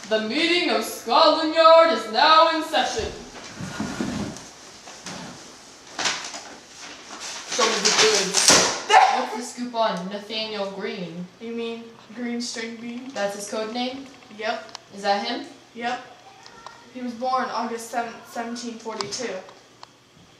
The meeting of Scottland Yard is now in session. Show me the goods. What's the scoop on Nathaniel Green? You mean green string bean? That's his code name? Yep. Is that him? Yep. He was born August 7th, 1742.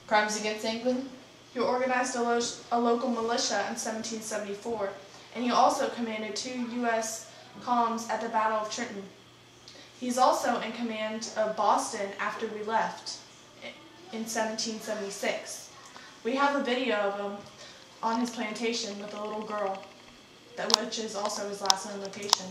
Crimes against England? He organized a local militia in 1774, and he also commanded 2 U.S. columns at the Battle of Trenton. He's also in command of Boston after we left in 1776. We have a video of him on his plantation with a little girl, which is also his last known location.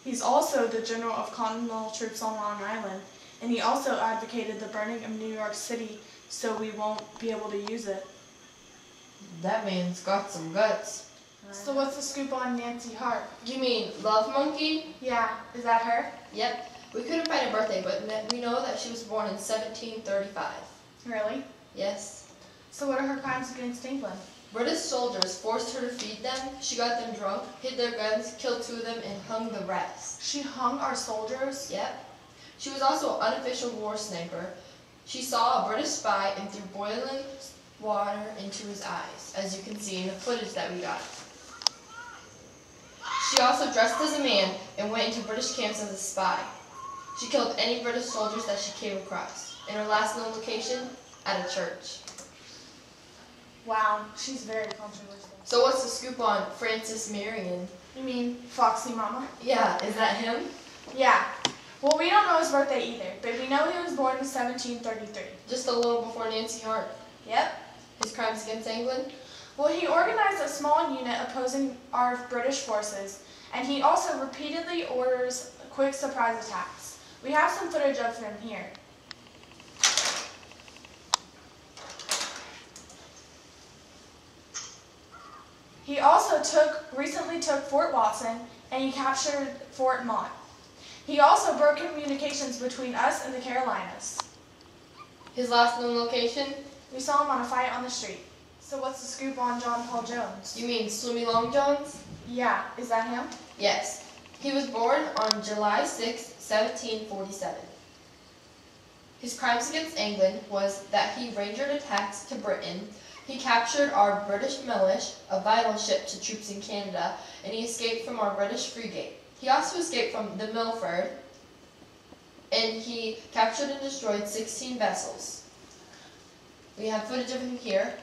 He's also the general of Continental troops on Long Island, and he also advocated the burning of New York City so we won't be able to use it. That man's got some guts. So what's the scoop on Nancy Hart? You mean Love Monkey? Yeah, is that her? Yep. We couldn't find her birthday, but we know that she was born in 1735. Really? Yes. So what are her crimes against England? British soldiers forced her to feed them, she got them drunk, hid their guns, killed 2 of them, and hung the rest. She hung our soldiers? Yep. She was also an unofficial war sniper. She saw a British spy and threw boiling water into his eyes, as you can see in the footage that we got. She also dressed as a man and went into British camps as a spy. She killed any British soldiers that she came across. And her last known location? At a church. Wow, she's very controversial. So what's the scoop on Francis Marion? You mean Foxy Mama? Yeah, is that him? Yeah. Well, we don't know his birthday either, but we know he was born in 1733. Just a little before Nancy Hart. Yep. His crimes against England? Well, he organized a small unit opposing our British forces, and he also repeatedly orders quick surprise attacks. We have some footage of him here. He also recently took Fort Watson, and he captured Fort Mott. He also broke communications between us and the Carolinas. His last known location? We saw him on a fight on the street. So what's the scoop on John Paul Jones? You mean Slummy Long Jones? Yeah, is that him? Yes. He was born on July 6, 1747. His crimes against England was that he rangered attacks to Britain, he captured our British militia, a vital ship to troops in Canada, and he escaped from our British frigate. He also escaped from the Milford, and he captured and destroyed 16 vessels. We have footage of him here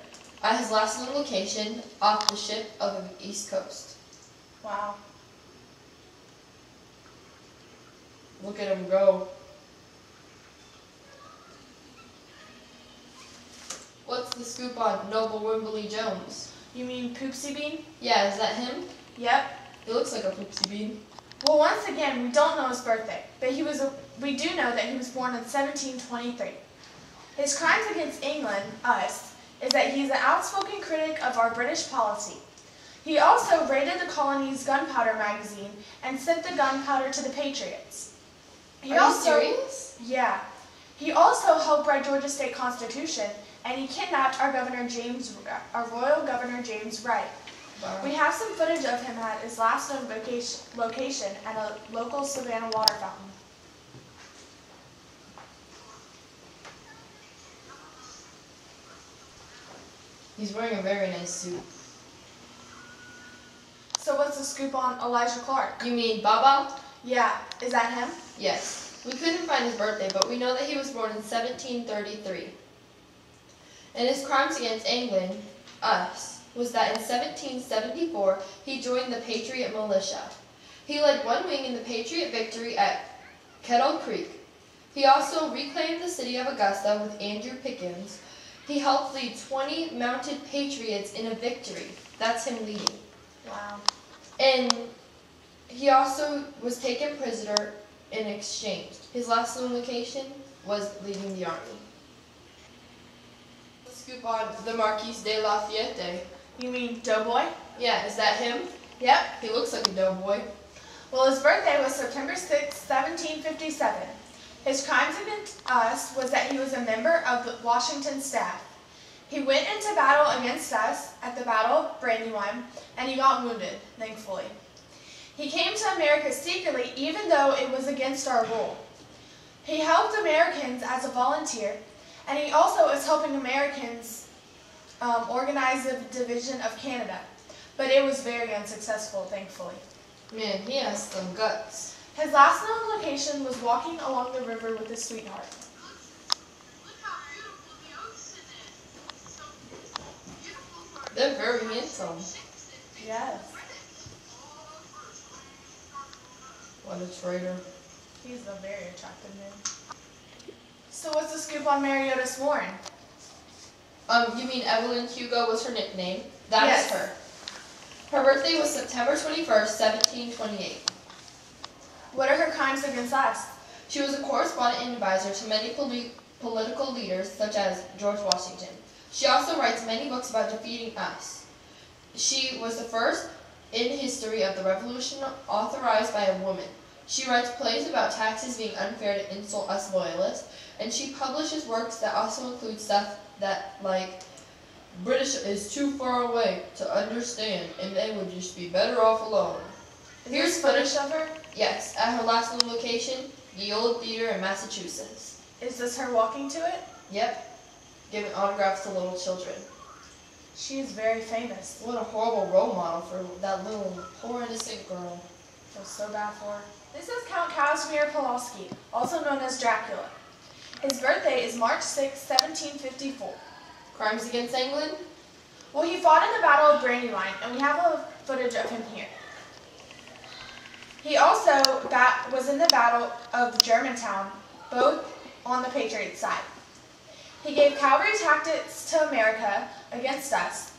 at his last known location off the ship of the East Coast. Wow. Look at him go. What's the scoop on Noble Wimberly Jones? You mean Poopsie Bean? Yeah, is that him? Yep. He looks like a poopsie bean. Well, once again, we don't know his birthday, but we do know that he was born in 1723. His crimes against England, us, is that he's an outspoken critic of our British policy. He also raided the colony's gunpowder magazine and sent the gunpowder to the Patriots. Are you serious? Yeah. He also helped write Georgia's state constitution, and he kidnapped our royal governor James Wright. Wow. We have some footage of him at his last known location at a local Savannah water fountain. He's wearing a very nice suit. So what's the scoop on Elijah Clark? You mean Baba? Yeah, is that him? Yes. We couldn't find his birthday, but we know that he was born in 1733. And his crimes against England, us, was that in 1774, he joined the Patriot militia. He led one wing in the Patriot victory at Kettle Creek. He also reclaimed the city of Augusta with Andrew Pickens. He helped lead 20 mounted patriots in a victory. That's him leading. Wow. And he also was taken prisoner and exchanged. His last known location was leaving the army. Let's scoop on the Marquis de Lafayette. You mean Doughboy? Yeah, is that him? Yep. He looks like a doughboy. Well, his birthday was September 6, 1757. His crimes against us was that he was a member of the Washington staff. He went into battle against us at the Battle of Brandywine, and he got wounded, thankfully. He came to America secretly, even though it was against our rule. He helped Americans as a volunteer, and he also is helping Americans organize the division of Canada. But it was very unsuccessful, thankfully. Man, he has some guts. His last known location was walking along the river with his sweetheart. Look how beautiful the ocean is. So beautiful for They're very handsome. Yes, What a traitor. he's a very attractive man. So what's the scoop on Mariota's Warren? You mean Evelyn Hugo was her nickname? That Yes. is her. Her birthday was September 21st, 1728. What are her crimes against us? She was a correspondent and advisor to many political leaders such as George Washington. She also writes many books about defeating us. She was the first in history of the revolution authorized by a woman. She writes plays about taxes being unfair to insult us loyalists, and she publishes works that also include stuff that like British is too far away to understand and they would just be better off alone. Here's footage of her. Yes, at her last known location, the Old Theater in Massachusetts. Is this her walking to it? Yep, giving autographs to little children. She is very famous. What a horrible role model for that little poor innocent girl. Feels so bad for her. This is Count Casimir Pulaski, also known as Dracula. His birthday is March 6, 1754. Crimes against England? Well, he fought in the Battle of Brandywine, and we have a footage of him here. He also was in the Battle of Germantown, both on the Patriot side. He gave cavalry tactics to America against us,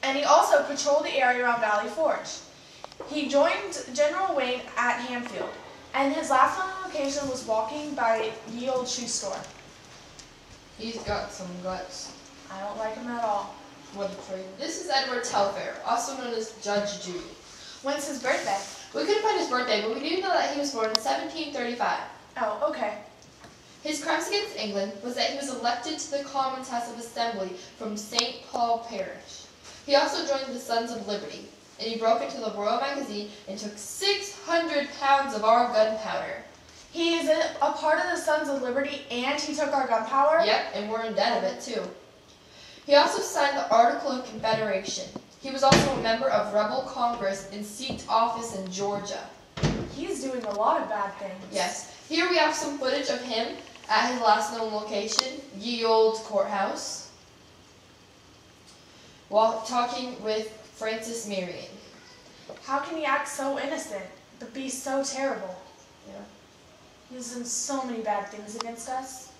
and he also patrolled the area around Valley Forge. He joined General Wayne at Hamfield, and his last known location was walking by Ye Old Shoe Store. He's got some guts. I don't like him at all. What a traitor. This is Edward Telfair, also known as Judge Judy. When's his birthday? We couldn't find his birthday, but we do know that he was born in 1735. Oh, okay. His crimes against England was that he was elected to the Commons House of Assembly from St. Paul Parish. He also joined the Sons of Liberty, and he broke into the Royal Magazine and took 600 pounds of our gunpowder. He is a part of the Sons of Liberty, and he took our gunpowder? Yep, and we're in debt of it too. He also signed the Article of Confederation. He was also a member of Rebel Congress and seeked office in Georgia. He's doing a lot of bad things. Yes. Here we have some footage of him at his last known location, Ye Old Courthouse, while talking with Francis Marion. How can he act so innocent, but be so terrible? Yeah. He's done so many bad things against us.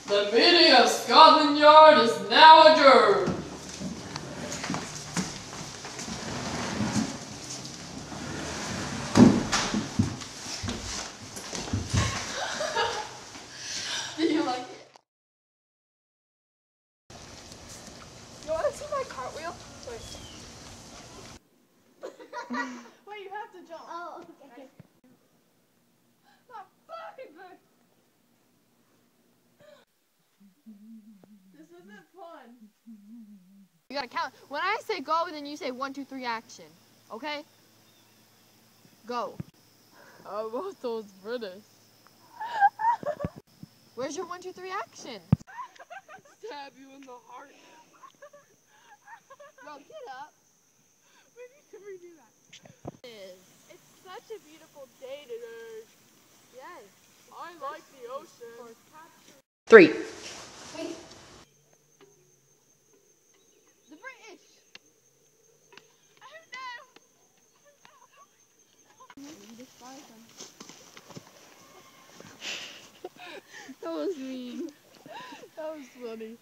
The meeting of Scotland Yard is now adjourned. Do you like it? You want to see my cartwheel? Wait, you have to jump. Oh, okay. This isn't fun. You gotta count. When I say go, then you say 1, 2, 3, action. Okay? Go. How about those British? Where's your 1, 2, 3, action? Stab you in the heart. Bro, get up. We need to redo that. It's such a beautiful day today. Yes. I like the ocean. 3. Wait. The British. Oh no! We despise them. That was mean. That was funny.